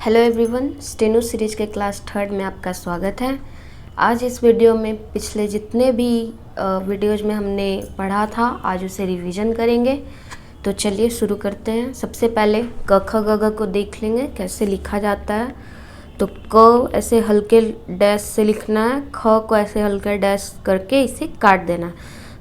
Hello everyone, steno series के class 3 में आपका स्वागत है। आज इस वीडियो में पिछले जितने भी वीडियोज़ में हमने पढ़ा था आज उसे रिवीजन करेंगे। तो चलिए शुरू करते हैं। सबसे पहले क ख ग घ को देख लेंगे कैसे लिखा जाता है। तो क ऐसे हल्के डैश से लिखना है, ख को ऐसे हल्का डैश करके इसे काट देना है,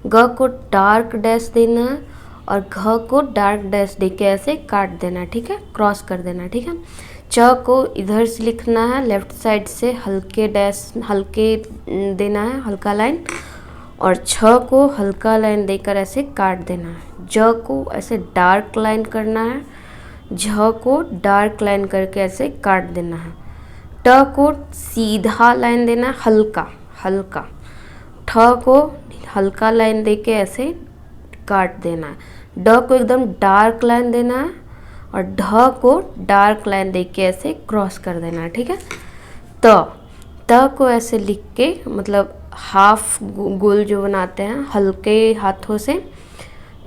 ग को डार्क डैश देना है और घ को डार्क डैश दे के ऐसे काट देना है, ठीक है, क्रॉस कर देना है, ठीक है। च को इधर से लिखना है, लेफ्ट साइड से हल्के डैश हल्के देना है, हल्का लाइन, और छ को हल्का लाइन देकर ऐसे काट देना है। ज को ऐसे डार्क लाइन करना है, झ को डार्क लाइन करके ऐसे काट देना है। ट को सीधा लाइन देना है, हल्का हल्का। ठ को हल्का लाइन देके ऐसे काट देना है। ड को एकदम डार्क लाइन देना है और ढ को डार्क लाइन देख के ऐसे क्रॉस कर देना है, ठीक है। त को ऐसे लिख के मतलब हाफ गोल जो बनाते हैं हल्के हाथों से,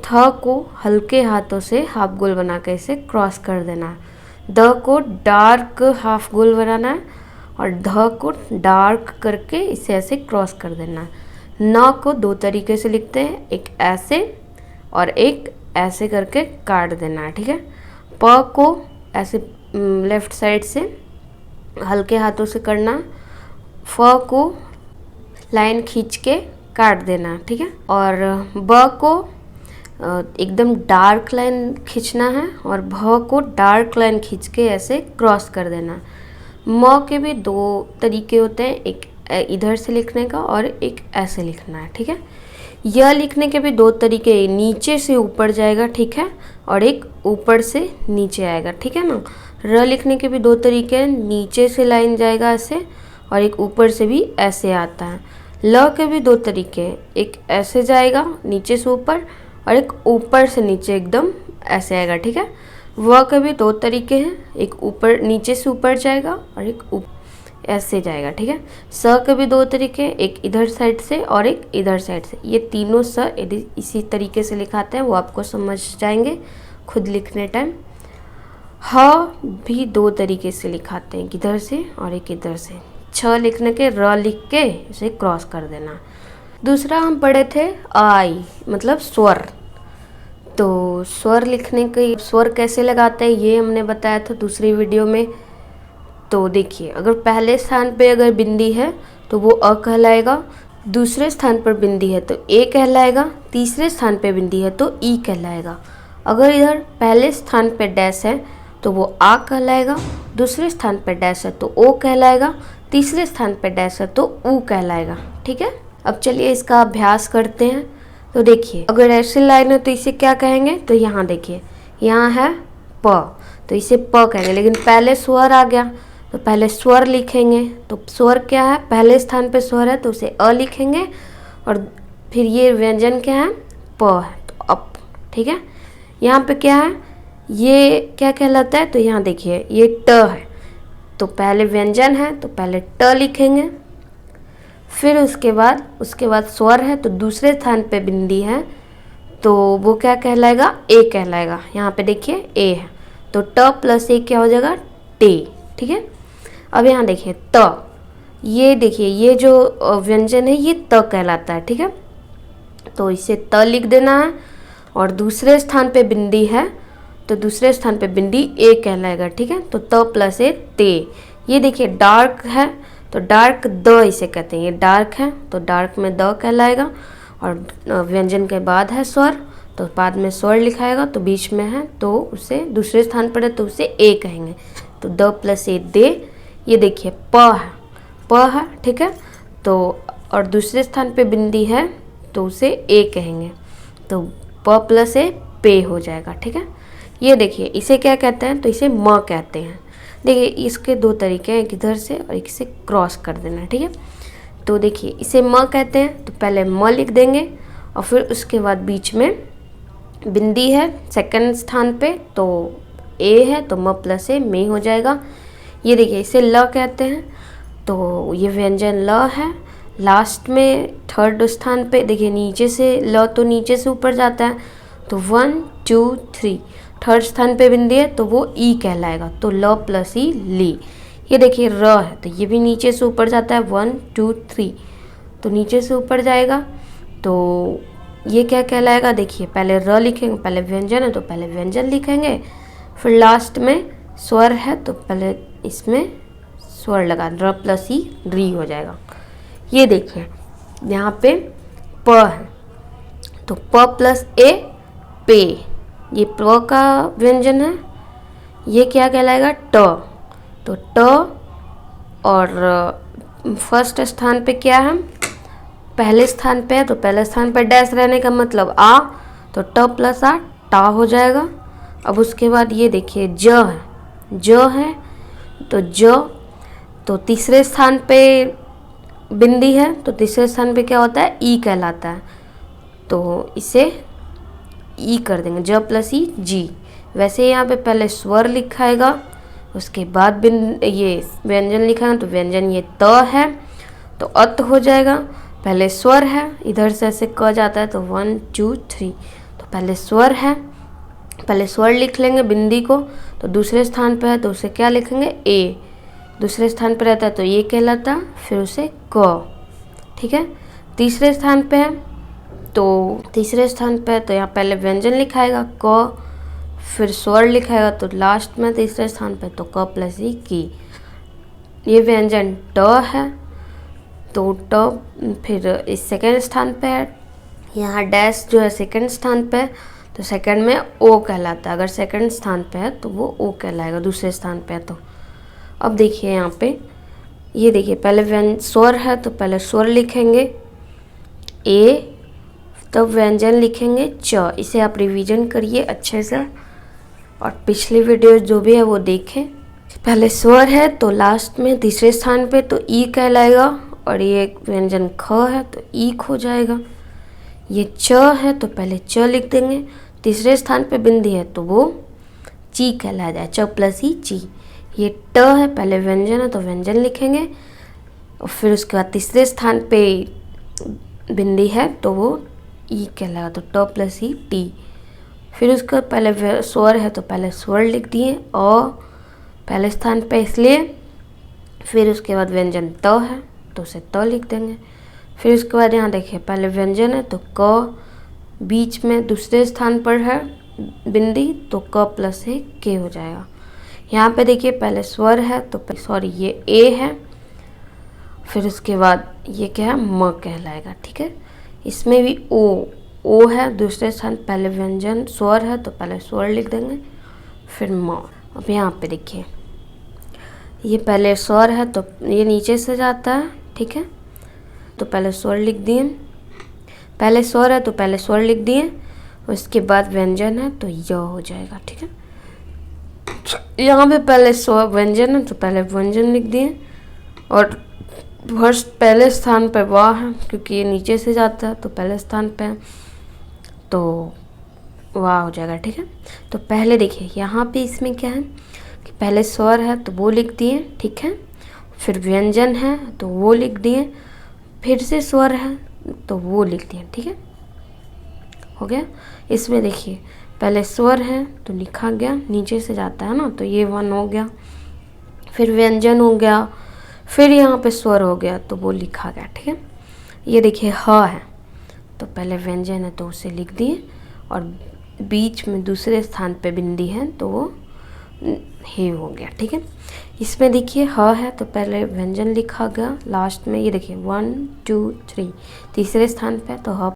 थ को हल्के हाथों से हाफ गोल बना के इसे क्रॉस कर देना है। द को डार्क हाफ गोल बनाना है और ध को डार्क करके इसे ऐसे क्रॉस कर देना है। न को दो तरीके से लिखते हैं, एक ऐसे और एक ऐसे करके काट देना है, ठीक है। प को ऐसे लेफ्ट साइड से हल्के हाथों से करना, फ को लाइन खींच के काट देना, ठीक है। और ब को एकदम डार्क लाइन खींचना है और भ को डार्क लाइन खींच के ऐसे क्रॉस कर देना। म के भी दो तरीके होते हैं, एक इधर से लिखने का और एक ऐसे लिखना है, ठीक है। यह लिखने के भी दो तरीके, नीचे से ऊपर जाएगा, ठीक है, और एक ऊपर से नीचे आएगा, ठीक है ना। र लिखने के भी दो तरीके हैं, नीचे से लाइन जाएगा ऐसे और एक ऊपर से भी ऐसे आता है। ल के भी दो तरीके हैं, एक ऐसे जाएगा नीचे से ऊपर और एक ऊपर से नीचे एकदम ऐसे आएगा, ठीक है। व के भी दो तरीके हैं, एक ऊपर नीचे से ऊपर जाएगा और एक ऐसे जाएगा, ठीक है। स के भी दो तरीके, एक इधर साइड से और एक इधर साइड से। ये तीनों स इसी तरीके से लिखाते हैं, वो आपको समझ जाएंगे खुद लिखने टाइम। ह भी दो तरीके से लिखाते हैं, एक इधर से और एक इधर से। छ लिखने के र लिख के इसे क्रॉस कर देना। दूसरा हम पढ़े थे आई मतलब स्वर। तो स्वर लिखने के स्वर कैसे लगाते हैं ये हमने बताया था दूसरी वीडियो में। तो देखिए, अगर पहले स्थान पे अगर बिंदी है तो वो अ कहलाएगा, दूसरे स्थान पर बिंदी है तो ए कहलाएगा, तीसरे स्थान पे बिंदी है तो ई कहलाएगा। अगर इधर पहले स्थान पे डैश है तो वो आ कहलाएगा, दूसरे स्थान पे डैश है तो ओ कहलाएगा, तीसरे स्थान पे डैश है तो ऊ कहलाएगा, ठीक है। अब चलिए इसका अभ्यास करते हैं। तो देखिए, अगर ऐसे लाइन है तो इसे क्या कहेंगे, तो यहाँ देखिए, यहाँ है प तो इसे प कहेंगे, लेकिन पहले स्वर आ गया तो पहले स्वर लिखेंगे। तो स्वर क्या है, पहले स्थान पे स्वर है तो उसे अ लिखेंगे और फिर ये व्यंजन क्या है, प है तो अप, ठीक है। यहाँ पे क्या है, ये क्या कहलाता है, तो यहाँ देखिए ये ट है तो पहले व्यंजन है तो पहले ट लिखेंगे, फिर उसके बाद स्वर है तो दूसरे स्थान पे बिंदी है तो वो क्या कहलाएगा, ए कहलाएगा। यहाँ पे देखिए ए है तो ट प्लस ए क्या हो जाएगा, टे, ठीक है। अब यहाँ देखिए त, ये देखिए ये जो व्यंजन है ये त कहलाता है, ठीक है। तो इसे त लिख देना है और दूसरे स्थान पे बिंदी है तो दूसरे स्थान पे बिंदी ए कहलाएगा, ठीक है। तो त प्लस ए ते। ये देखिए डार्क है तो डार्क द इसे कहते हैं, ये डार्क है तो डार्क में द कहलाएगा और व्यंजन के बाद है स्वर तो बाद में स्वर लिखाएगा, तो बीच में है तो उसे दूसरे स्थान पर है तो उसे ए कहेंगे, तो द प्लस ए दे। ये देखिए प है, ठीक है। तो और दूसरे स्थान पे बिंदी है तो उसे ए कहेंगे, तो प प्लस ए पे हो जाएगा, ठीक है। ये देखिए इसे क्या कहते हैं, तो इसे म कहते हैं। देखिए इसके दो तरीके हैं, एक इधर से और एक से क्रॉस कर देना, ठीक है। तो देखिए इसे म कहते हैं तो पहले म लिख देंगे और फिर उसके बाद बीच में बिंदी है सेकंड स्थान पे तो ए है तो म प्लस ए में हो जाएगा। ये देखिए इसे ल कहते हैं तो ये व्यंजन ल है, लास्ट में थर्ड स्थान पे देखिए नीचे से ल तो नीचे से ऊपर जाता है तो 1 2 3 थर्ड स्थान पे बिंदी है तो वो ई कहलाएगा, तो ल प्लस ई ली। ये देखिए र है तो ये भी नीचे से ऊपर जाता है 1 2 3, तो नीचे से ऊपर जाएगा तो ये क्या कहलाएगा। देखिए पहले र लिखेंगे, पहले व्यंजन है तो पहले व्यंजन लिखेंगे, फिर लास्ट में स्वर है तो पहले इसमें स्वर लगा र प्लस ई री हो जाएगा। ये देखिए यहाँ पे प है तो प प्लस ए पे, ये प का व्यंजन है, ये क्या कहलाएगा ट, तो ट और फर्स्ट स्थान पे क्या है, पहले स्थान पे है तो पहले स्थान पे डैश रहने का मतलब आ, तो ट प्लस आ टा हो जाएगा। अब उसके बाद ये देखिए ज है तो ज, तो तीसरे स्थान पे बिंदी है तो तीसरे स्थान पे क्या होता है ई कहलाता है, तो इसे ई कर देंगे ज प्लस ई जी। वैसे यहाँ पे पहले स्वर लिखाएगा, उसके बाद ये व्यंजन लिखाएगा, तो व्यंजन ये त है तो अत हो जाएगा। पहले स्वर है, इधर से ऐसे क जाता है तो 1 2 3, तो पहले स्वर है, पहले स्वर लिख लेंगे बिंदी को, तो दूसरे स्थान पे है तो उसे क्या लिखेंगे ए, दूसरे स्थान पे रहता है तो ये कहलाता, फिर उसे क, ठीक है। तीसरे स्थान पे है तो तीसरे स्थान पे है तो यहाँ पहले व्यंजन लिखाएगा क, फिर स्वर लिखाएगा तो लास्ट में तीसरे स्थान पे तो क प्लस ई की। ये व्यंजन ट है तो ट फिर इस सेकेंड स्थान पे है, यहाँ डैश जो है सेकेंड स्थान पे है तो सेकेंड में ओ कहलाता है, अगर सेकेंड स्थान पे है तो वो ओ कहलाएगा, दूसरे स्थान पे है तो। अब देखिए यहाँ पे ये देखिए पहले स्वर है तो पहले स्वर लिखेंगे ए, तब व्यंजन लिखेंगे च। इसे आप रिवीजन करिए अच्छे से और पिछली वीडियो जो भी है वो देखें। पहले स्वर है तो लास्ट में तीसरे स्थान पे तो ई कहलाएगा, और ये व्यंजन ख है तो ईक हो जाएगा। ये च है तो पहले च लिख देंगे, तीसरे स्थान पे बिंदी है तो वो ची कहला जाए, च प्लस ई ची। ये ट है पहले व्यंजन है तो व्यंजन लिखेंगे, और फिर उसके बाद तीसरे स्थान पे बिंदी है तो वो ई कहलाएगा, तो ट प्लस ई टी। फिर उसका पहले स्वर है तो पहले स्वर लिख दिए और पहले स्थान पे इसलिए, फिर उसके बाद व्यंजन त है तो उसे त लिख देंगे। फिर उसके बाद यहाँ देखिए पहले व्यंजन है तो क, बीच में दूसरे स्थान पर है बिंदी तो क प्लस ए के हो जाएगा। यहाँ पे देखिए पहले स्वर है तो सॉरी ये ए है, फिर उसके बाद ये क्या है म कहलाएगा, ठीक है। इसमें भी ओ है दूसरे स्थान, पहले व्यंजन स्वर है तो पहले स्वर लिख देंगे फिर म। अब यहाँ पे देखिए ये पहले स्वर है तो ये नीचे से जाता है, ठीक है, तो पहले स्वर लिख दिए, पहले स्वर है तो पहले स्वर लिख दिए, उसके बाद व्यंजन है तो य हो जाएगा, ठीक है। यहाँ पे पहले स्वर व्यंजन है तो पहले व्यंजन लिख दिए, और फर्स्ट पहले स्थान पर वाह है क्योंकि ये नीचे से जाता है तो पहले स्थान पे है तो वाह हो जाएगा, ठीक है। तो पहले देखिए यहाँ पे इसमें क्या है कि पहले स्वर है तो वो लिख दिए, ठीक है, फिर व्यंजन है तो वो लिख दिए, फिर से स्वर है तो वो लिख दिए, ठीक है, हो गया। इसमें देखिए पहले स्वर है तो लिखा गया, नीचे से जाता है ना तो ये 1 हो गया, फिर व्यंजन हो गया, फिर यहाँ पे स्वर हो गया तो वो लिखा गया, ठीक है। ये देखिए ह है तो पहले व्यंजन है तो उसे लिख दिए, और बीच में दूसरे स्थान पे बिंदी है तो वो हे हो गया, ठीक है। इसमें देखिए ह है तो पहले व्यंजन लिखा गया, लास्ट में ये देखिए 1 2 3 तीसरे स्थान पे तो ह